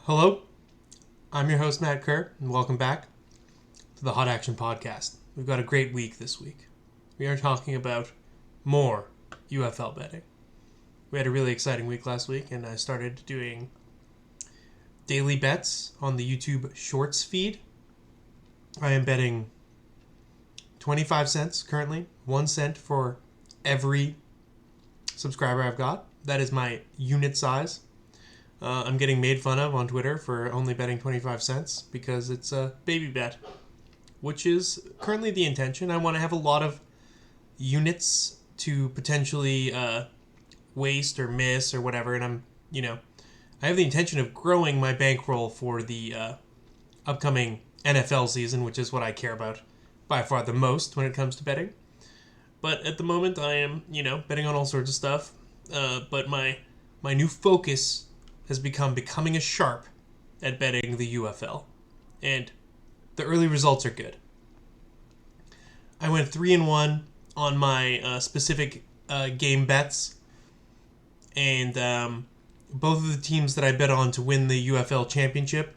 Hello, I'm your host, Matt Kerr, and welcome back to the Hot Action Podcast. We've got a great week this week. We are talking about more UFL betting. We had a really exciting week last week, and I started doing daily bets on the YouTube Shorts feed. I am betting 25 cents currently, 1 cent for every subscriber I've got. That is my unit size. I'm getting made fun of on Twitter for only betting 25 cents because it's a baby bet, which is currently the intention. I want to have a lot of units to potentially waste or miss or whatever, and I have the intention of growing my bankroll for the upcoming NFL season, which is what I care about by far the most when it comes to betting. But at the moment, I am, betting on all sorts of stuff. But my new focus has becoming a sharp at betting the UFL. And the early results are good. I went 3-1 on my specific game bets. And both of the teams that I bet on to win the UFL championship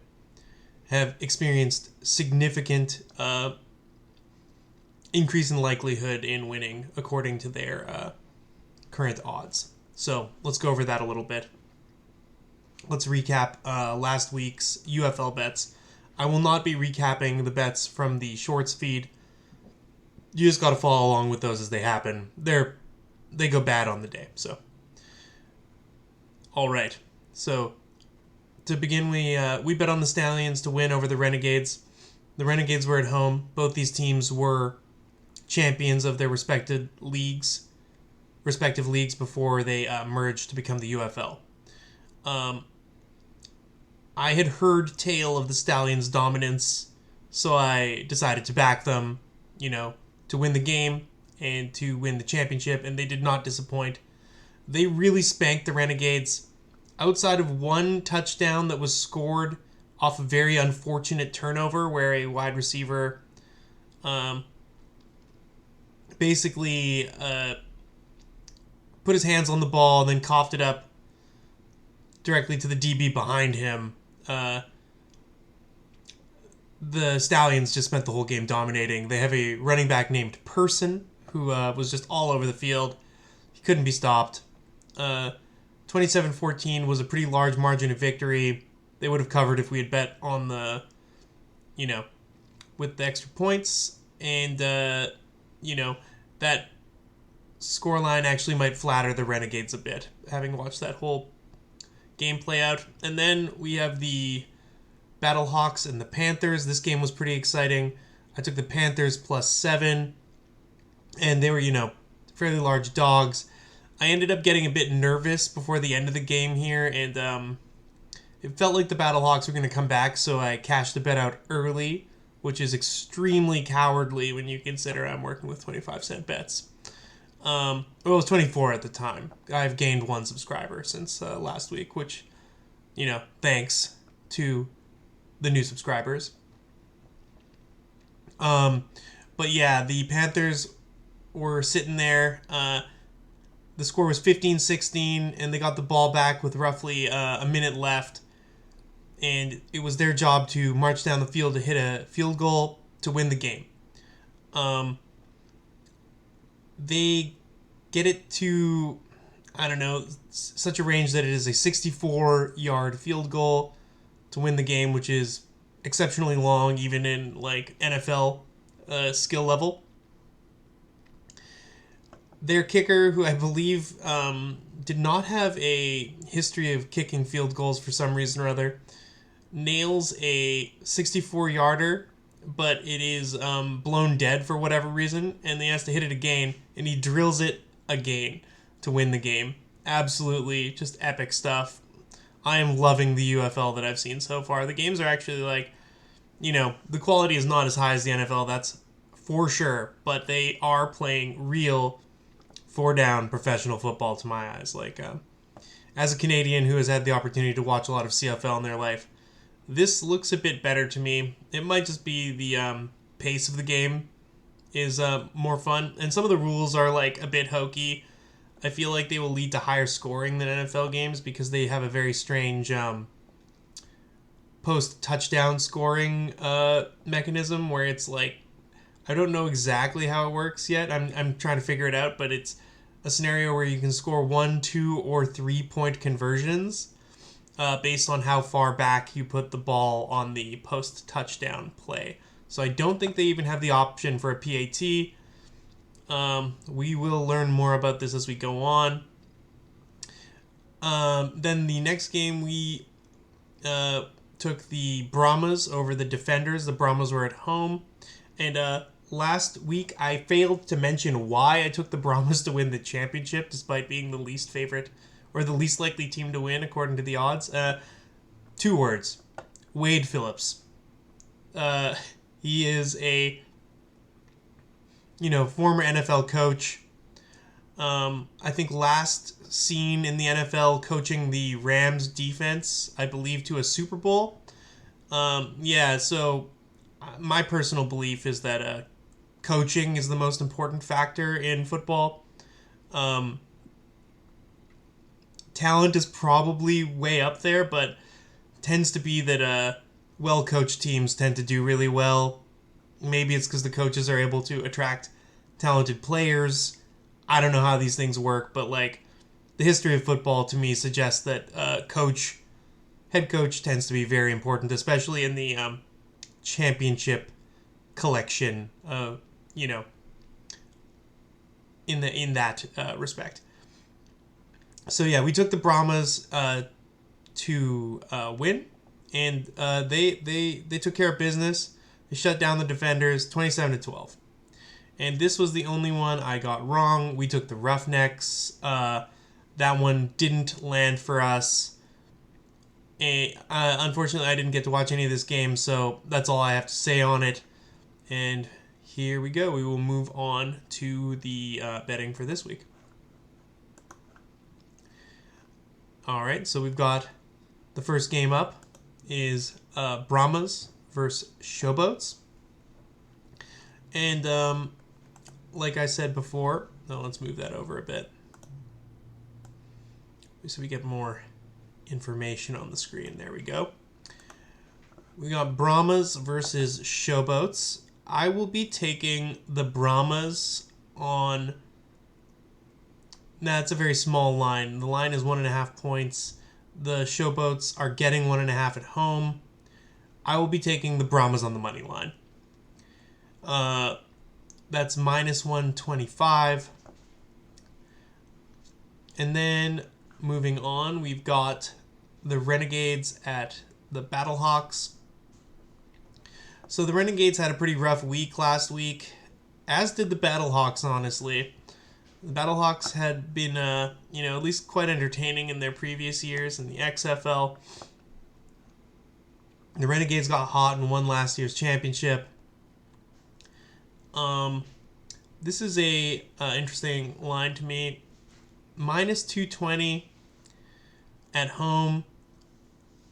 have experienced significant increase in likelihood in winning according to their current odds. So let's go over that a little bit. Let's recap last week's UFL bets. I will not be recapping the bets from the Shorts feed. You just got to follow along with those as they happen. They go bad on the day. So, all right. So to begin, we bet on the Stallions to win over the Renegades. The Renegades were at home. Both these teams were champions of their respective leagues before they merged to become the UFL. I had heard tale of the Stallions' dominance, so I decided to back them, to win the game and to win the championship, and they did not disappoint. They really spanked the Renegades. Outside of one touchdown that was scored off a very unfortunate turnover where a wide receiver basically put his hands on the ball and then coughed it up directly to the DB behind him. The Stallions just spent the whole game dominating. They have a running back named Person who was just all over the field. He couldn't be stopped. 27-14 was a pretty large margin of victory. They would have covered if we had bet on the, with the extra points. And, that scoreline actually might flatter the Renegades a bit, having watched that whole game play out. And then we have the Battlehawks and the Panthers. This game was pretty exciting. I took the Panthers +7, and they were, fairly large dogs. I ended up getting a bit nervous before the end of the game here, and it felt like the Battlehawks were going to come back, so I cashed the bet out early, which is extremely cowardly when you consider I'm working with 25-cent bets. It was 24 at the time. I've gained 1 subscriber since last week, which, thanks to the new subscribers. But yeah, the Panthers were sitting there. The score was 15-16, and they got the ball back with roughly a minute left. And it was their job to march down the field to hit a field goal to win the game. They get it to, such a range that it is a 64-yard field goal to win the game, which is exceptionally long, even in NFL skill level. Their kicker, who I believe did not have a history of kicking field goals for some reason or other, nails a 64-yarder, but it is blown dead for whatever reason, and he has to hit it again, and he drills it again to win the game. Absolutely just epic stuff. I am loving the UFL that I've seen so far. The games are actually the quality is not as high as the NFL, that's for sure, but they are playing real 4-down professional football to my eyes. As a Canadian who has had the opportunity to watch a lot of CFL in their life, this looks a bit better to me. It might just be the pace of the game is more fun, and some of the rules are a bit hokey. I feel like they will lead to higher scoring than NFL games because they have a very strange post-touchdown scoring mechanism where it's like, I don't know exactly how it works yet. I'm trying to figure it out, but it's a scenario where you can score 1, 2, or 3-point conversions based on how far back you put the ball on the post-touchdown play. So I don't think they even have the option for a PAT. We will learn more about this as we go on. Then the next game, we took the Brahmas over the Defenders. The Brahmas were at home. And last week, I failed to mention why I took the Brahmas to win the championship, despite being the least favorite, or the least likely team to win, according to the odds. 2 words. Wade Phillips. He is a, former NFL coach. I think last seen in the NFL coaching the Rams defense, I believe, to a Super Bowl. So my personal belief is that coaching is the most important factor in football. Talent is probably way up there, but tends to be that well-coached teams tend to do really well. Maybe it's because the coaches are able to attract talented players. I don't know how these things work, but the history of football to me suggests that head coach tends to be very important, especially in the championship collection. In that respect. So yeah, we took the Brahmas to win, and they took care of business. They shut down the Defenders 27-12. And this was the only one I got wrong. We took the Roughnecks. That one didn't land for us. Unfortunately, I didn't get to watch any of this game, so that's all I have to say on it. And here we go. We will move on to the betting for this week. All right, so we've got the first game up is Brahmas versus Showboats. And like I said before, let's move that over a bit so we get more information on the screen. There we go. We got Brahmas versus Showboats. I will be taking the Brahmas on... Nah, it's a very small line. The line is 1.5 points. The Showboats are getting 1.5 at home. I will be taking the Brahmas on the money line. That's minus 125. And then moving on, we've got the Renegades at the Battlehawks. So the Renegades had a pretty rough week last week, as did the Battlehawks, honestly. The Battlehawks had been, at least quite entertaining in their previous years in the XFL. The Renegades got hot and won last year's championship. This is a interesting line to me. Minus 220 at home.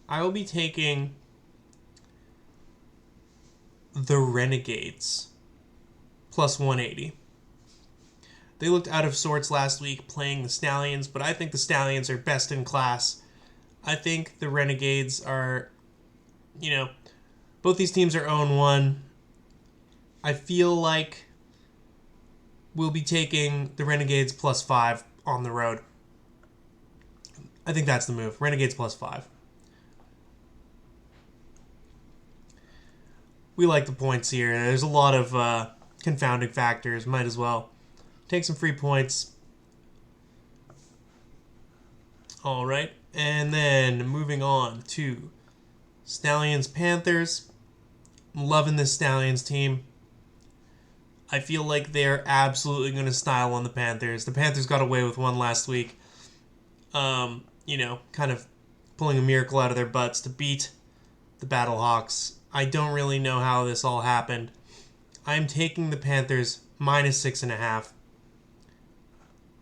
I will be taking the Renegades plus 180. They looked out of sorts last week playing the Stallions, but I think the Stallions are best in class. I think the Renegades are, both these teams are 0-1. I feel like we'll be taking the Renegades plus 5 on the road. I think that's the move. Renegades plus 5. We like the points here. There's a lot of confounding factors. Might as well take some free points. All right. And then moving on to Stallions Panthers. I'm loving this Stallions team. I feel like they're absolutely going to style on the Panthers. The Panthers got away with one last week. Kind of pulling a miracle out of their butts to beat the Battlehawks. I don't really know how this all happened. I'm taking the Panthers minus 6.5.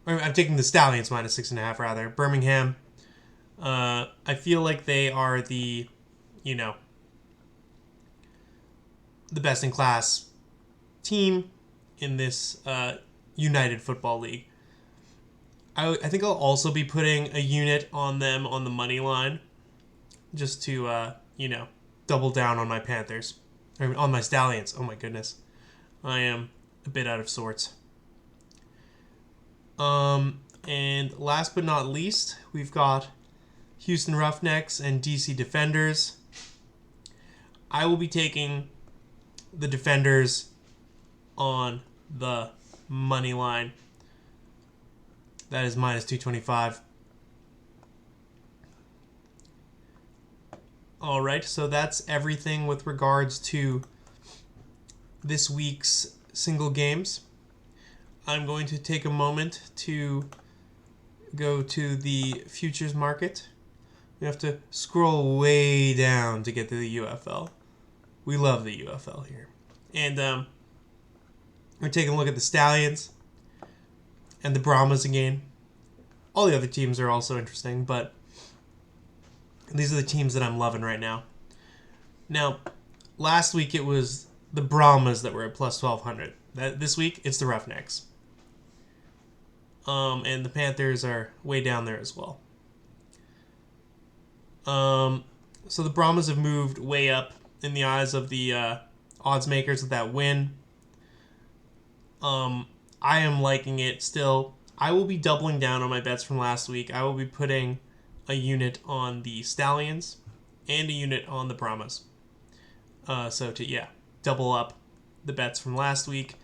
I'm taking the Stallions minus 6.5, rather. Birmingham. I feel like they are the best in class team in this United Football League. I think I'll also be putting a unit on them on the money line, just to double down on my Panthers. I mean, on my Stallions. Oh my goodness. I am a bit out of sorts. And last but not least, we've got Houston Roughnecks and DC Defenders. I will be taking the Defenders on the money line. That is minus 225. All right, so that's everything with regards to this week's single games. I'm going to take a moment to go to the futures market. We have to scroll way down to get to the UFL. We love the UFL here. And we're taking a look at the Stallions and the Brahmas again. All the other teams are also interesting, but these are the teams that I'm loving right now. Now, last week it was the Brahmas that were at plus 1,200. This week, it's the Roughnecks. And the Panthers are way down there as well. So the Brahmas have moved way up in the eyes of the odds makers with that win. I am liking it still. I will be doubling down on my bets from last week. I will be putting a unit on the Stallions and a unit on the Brahmas. So to double up the bets from last week.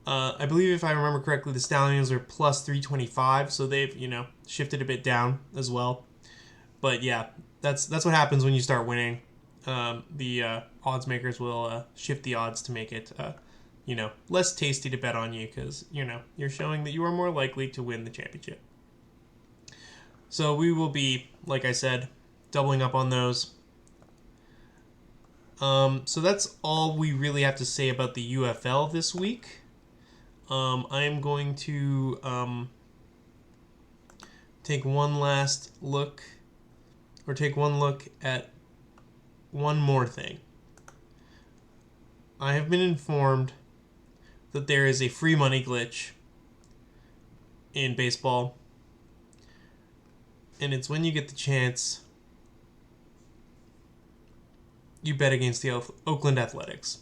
I believe if I remember correctly, the Stallions are plus 325, so they've shifted a bit down as well. But yeah, that's what happens when you start winning. The odds makers will shift the odds to make it less tasty to bet on you because you're showing that you are more likely to win the championship. So we will be, like I said, doubling up on those. So that's all we really have to say about the UFL this week. I am going to take one look at one more thing. I have been informed that there is a free money glitch in baseball, and it's when you get the chance, you bet against the Oakland Athletics.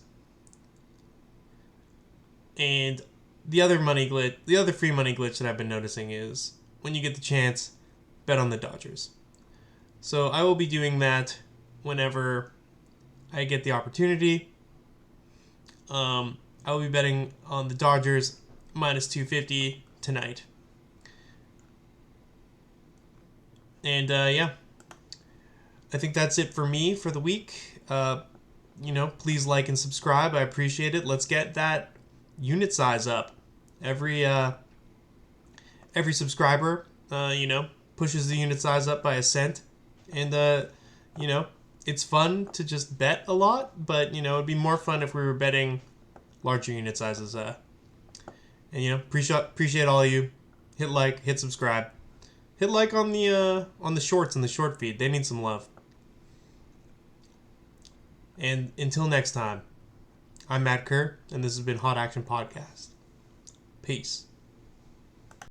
And the other free money glitch that I've been noticing is when you get the chance, bet on the Dodgers. So I will be doing that whenever I get the opportunity. I will be betting on the Dodgers minus 250 tonight. And I think that's it for me for the week. Please like and subscribe. I appreciate it. Let's get that unit size up. Every subscriber, pushes the unit size up by a cent. And, it's fun to just bet a lot, but, it'd be more fun if we were betting larger unit sizes. Appreciate all of you. Hit like, hit subscribe. Hit like on the shorts in the short feed. They need some love. And until next time, I'm Matt Kerr, and this has been Hot Action Podcast. Peace.